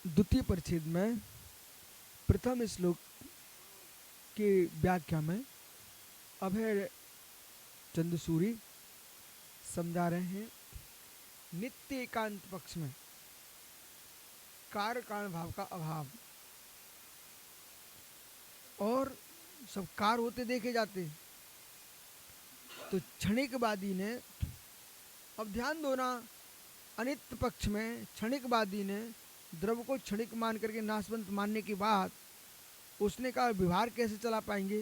द्वितीय परिच्छेद में प्रथम श्लोक के व्याख्या में अभय चंद्र सूरी समझा रहे हैं नित्य एकांत पक्ष में कार्य कारण भाव का अभाव और सब कार होते देखे जाते। तो क्षणिकवादी ने, अब ध्यान दो ना, अनित्य पक्ष में क्षणिकवादी ने द्रव को क्षणिक मान करके नाशवंत मानने के बाद उसने कहा व्यवहार कैसे चला पाएंगे,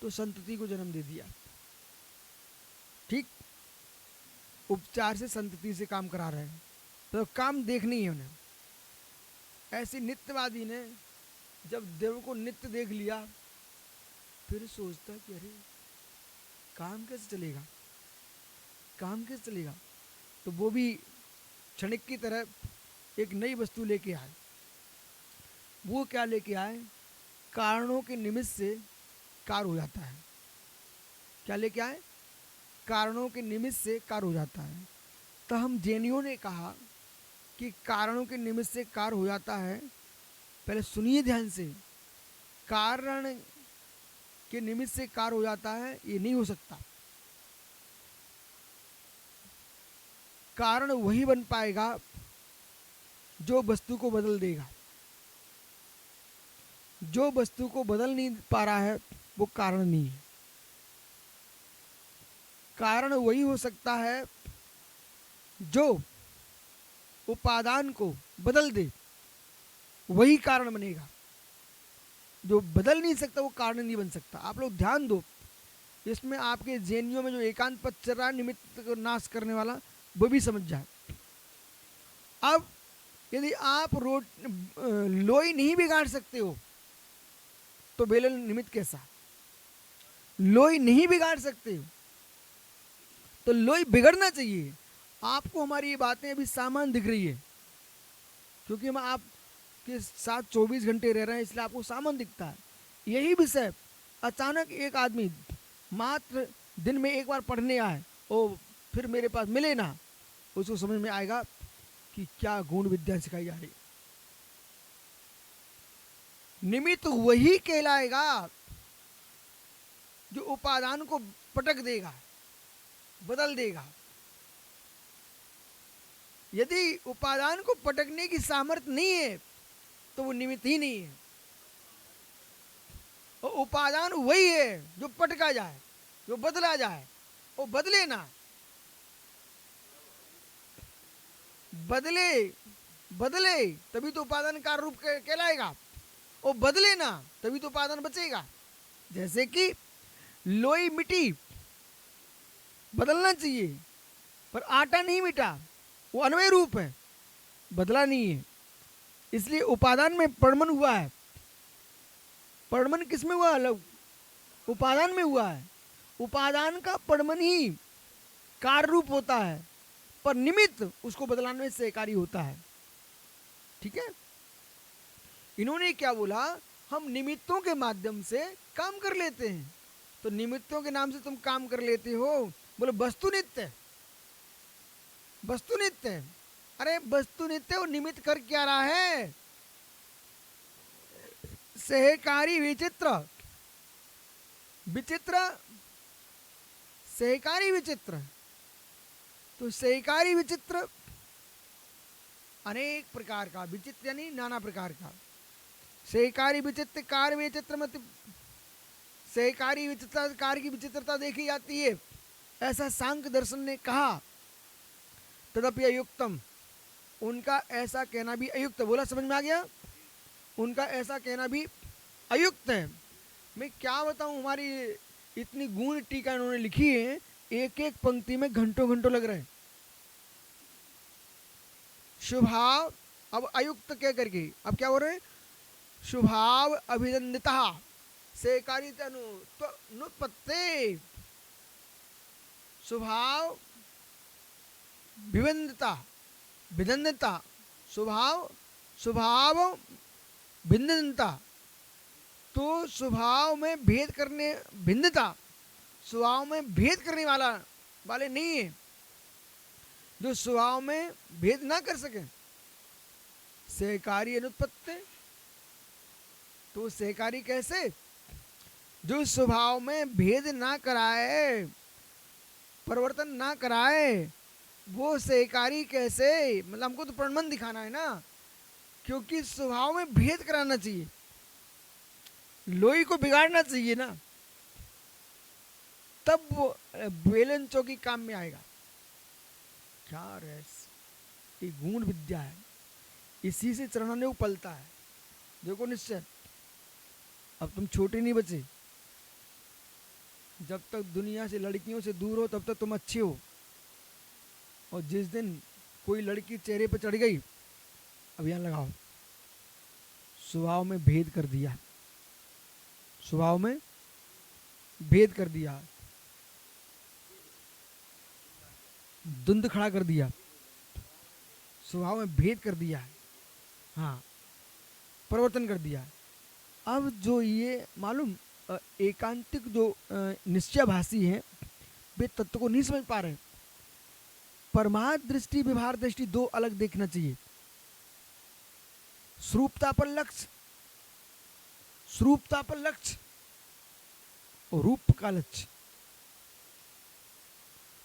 तो संतति को जन्म दे दिया। ठीक, उपचार से संतति से काम करा रहे हैं, तो काम देखनी है उन्हें। ऐसे नित्यवादी ने जब देव को नित्य देख लिया, फिर सोचता कि अरे काम कैसे चलेगा, काम कैसे चलेगा। तो वो भी क्षणिक की तरह एक नई वस्तु लेके आए। वो क्या लेके आए, कारणों के निमित्त से कार हो जाता है। क्या लेके आए, कारणों के निमित्त से कार हो जाता है। तो हम जैनियों ने कहा कि कारणों के निमित्त से कार हो जाता है। पहले सुनिए ध्यान से, कारण के निमित्त से कार हो जाता है, ये नहीं हो सकता। कारण वही बन पाएगा जो वस्तु को बदल देगा। जो वस्तु को बदल नहीं पा रहा है वो कारण नहीं है। कारण वही हो सकता है जो उपादान को बदल दे, वही कारण बनेगा। जो बदल नहीं सकता वो कारण नहीं बन सकता। आप लोग ध्यान दो, इसमें आपके जैनियों में जो एकांत पद चल रहा है निमित्त को नाश करने वाला, वो भी समझ जाए। अब यदि आप लोई नहीं बिगाड़ सकते हो तो बेलन निमित्त कैसा। लोई नहीं बिगाड़ सकते हो तो लोई बिगड़ना चाहिए। आपको हमारी ये बातें अभी सामान्य दिख रही है, क्योंकि हम आपके साथ 24 घंटे रह रहे हैं, इसलिए आपको सामान्य दिखता है। यही विषय अचानक एक आदमी मात्र दिन में एक बार पढ़ने आए और फिर मेरे पास मिले ना, उसको समझ में आएगा कि क्या गुण विद्या सिखाई जा रही। निमित्त वही कहलाएगा जो उपादान को पटक देगा, बदल देगा। यदि उपादान को पटकने की सामर्थ्य नहीं है तो वो निमित्त ही नहीं है। और उपादान वही है जो पटका जाए, जो बदला जाए। वो बदले ना, बदले बदले तभी तो उपादान का रूप कहलाएगा। वो बदले ना तभी तो उपादान बचेगा। जैसे कि लोई मिटी, बदलना चाहिए, पर आटा नहीं मिटा, वो अन्वय रूप है, बदला नहीं है। इसलिए उपादान में परमन हुआ है। परमन किस में हुआ, उपादान में हुआ है। उपादान का परमन ही कार्य रूप होता है, पर निमित्त उसको बदलाने में सहकारी होता है। ठीक है, इन्होंने क्या बोला, हम निमित्तों के माध्यम से काम कर लेते हैं। तो निमित्तों के नाम से तुम काम कर लेते हो, बोले वस्तु नित्य है, वस्तु नित्य है। अरे वस्तु नित्य, वो निमित्त कर क्या रहा है, सहकारी विचित्र, विचित्र सहकारी विचित्र। तो सहकारी विचित्र अनेक प्रकार का, विचित्र यानी नाना प्रकार का। सहकारी विचित्र कार्य विचित्र मत, सहकारी विचित्रता कार्य की विचित्रता देखी जाती है, ऐसा सांख्य दर्शन ने कहा। तदपि अयुक्तम, उनका ऐसा कहना भी अयुक्त। बोला, समझ में आ गया, उनका ऐसा कहना भी अयुक्त है। मैं क्या बताऊं, हमारी इतनी गुण टीका इन्होंने लिखी है, एक एक पंक्ति में घंटों घंटों लग रहे हैं। शुभाव, अब अयुक्त कह करके अब क्या हो रहे हैं, शुभाव अभिनंदिता सहकारी नुत्पत्ते, स्वभाव विभिन्नता, भिन्नता, स्वभाव स्वभाव भिन्नता। तो स्वभाव में भेद करने, भिन्नता स्वभाव में भेद करने वाले नहीं है। जो स्वभाव में भेद ना कर सके, सहकारी अनुत्पत्ति। तो सहकारी कैसे? जो स्वभाव में भेद ना कराए, परिवर्तन ना कराए, वो सहकारी कैसे? मतलब हमको तो प्रमाण दिखाना है ना, क्योंकि स्वभाव में भेद कराना चाहिए, लोई को बिगाड़ना चाहिए ना, तब वो बेलन चौकी काम में आएगा। क्या रहस्य, ये गुण विद्या है, इसी से चरणान्योग पलता है। देखो निश्चय, अब तुम छोटे नहीं बचे, जब तक दुनिया से लड़कियों से दूर हो तब तक तुम अच्छे हो, और जिस दिन कोई लड़की चेहरे पर चढ़ गई, अभियान लगाओ, स्वभाव में भेद कर दिया, स्वभाव में भेद कर दिया, द्वंद खड़ा कर दिया, स्वभाव में भेद कर दिया है, हाँ, परिवर्तन कर दिया। अब जो ये मालूम एकांतिक जो निश्चयभाषी हैं, वे तत्व को नहीं समझ पा रहे। परमार्थ दृष्टि, व्यवहार दृष्टि दो अलग देखना चाहिए। स्वरूपता पर लक्ष्य, स्वरूपता पर लक्ष्य और रूप का लक्ष्य।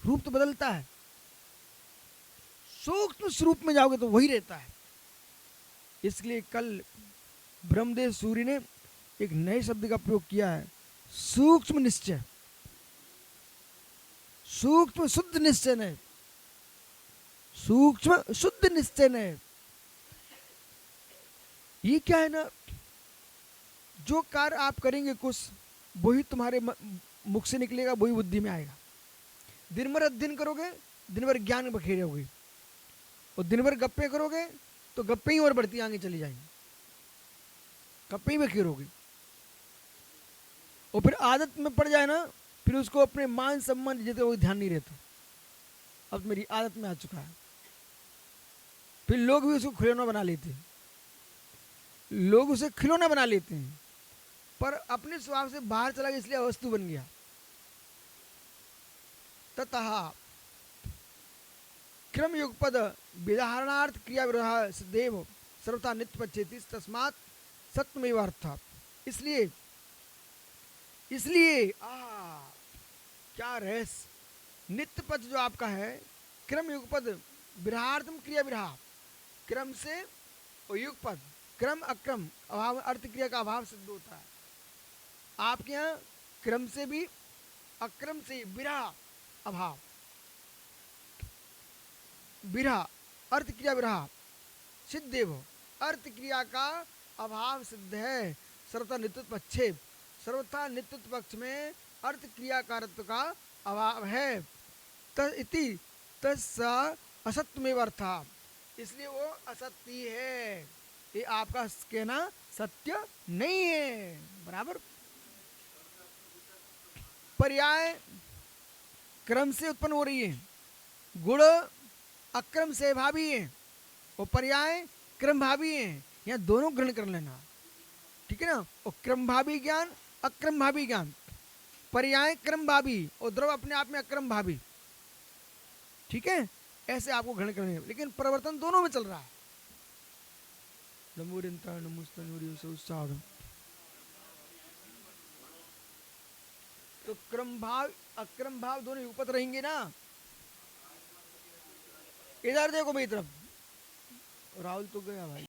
रूप तो बदलता है, सूक्ष्म स्वरूप में जाओगे तो वही रहता है। इसलिए कल ब्रह्मदेव सूर्य ने एक नए शब्द का प्रयोग किया है, सूक्ष्म निश्चय, सूक्ष्म शुद्ध निश्चय नहीं, सूक्ष्म शुद्ध निश्चय नहीं। ये क्या है ना, जो कार्य आप करेंगे कुछ, वही तुम्हारे मुख से निकलेगा, वही बुद्धि में आएगा। दिन भर अध्ययन करोगे, दिन भर ज्ञान बखेरोगे, और दिन भर गप्पे करोगे तो गप्पे ही और बढ़ती आगे चली जाएंगी, गप्पे ही बखेरोगे। और फिर आदत में पड़ जाए ना, फिर उसको अपने मान सम्मान जैसे वो ध्यान नहीं रहता। अब तो मेरी आदत में आ चुका है, फिर लोग भी उसको खिलौना बना लेते हैं, लोग उसे खिलौना बना लेते हैं, पर अपने स्वभाव से बाहर चला गया, इसलिए वस्तु बन गया। ततः क्रम युगपद विधारणार्थ क्रिया विरोध सदैव सर्वथा नित्य पच्चेति तस्मात् सत्यमेव अर्थ। इसलिए इसलिए क्या रहस्य, नित्य पद जो आपका है, क्रम युगपद विराहार्थम क्रिया विराह, क्रम से और युगपद, क्रम अक्रम अभाव, अर्थ क्रिया का अभाव सिद्ध होता है। आपके यहाँ क्रम से भी अक्रम से विराह अभाव, विराह अर्थ क्रिया विराह सिद्धेव, अर्थ क्रिया का अभाव सिद्ध है। सर्वथा नित्यत्व पक्षे, सर्वथा नित्यत्व पक्ष में अर्थ क्रिया कारत्व का अभाव है। इति तस्सा असत्यमेव अर्था, इसलिए वो असत्य है, ये आपका कहना सत्य नहीं है। बराबर, पर्याय क्रम से उत्पन्न हो रही है, गुण अक्रम से भावी है, और पर्याय क्रम भावी है। यहाँ दोनों ग्रहण कर लेना, ठीक है ना। और क्रम भावी ज्ञान, अक्रम भावी ज्ञान, पर्याय क्रम भावी और द्रव अपने आप में अक्रम भावी, ठीक है, ऐसे आपको ग्रहण करने हैं। लेकिन परिवर्तन दोनों में चल रहा है। तो क्रम भाव अक्रम भाव दोनों युगपत रहेंगे ना। इधर देखो मेरी तरफ, राहुल तो गया भाई।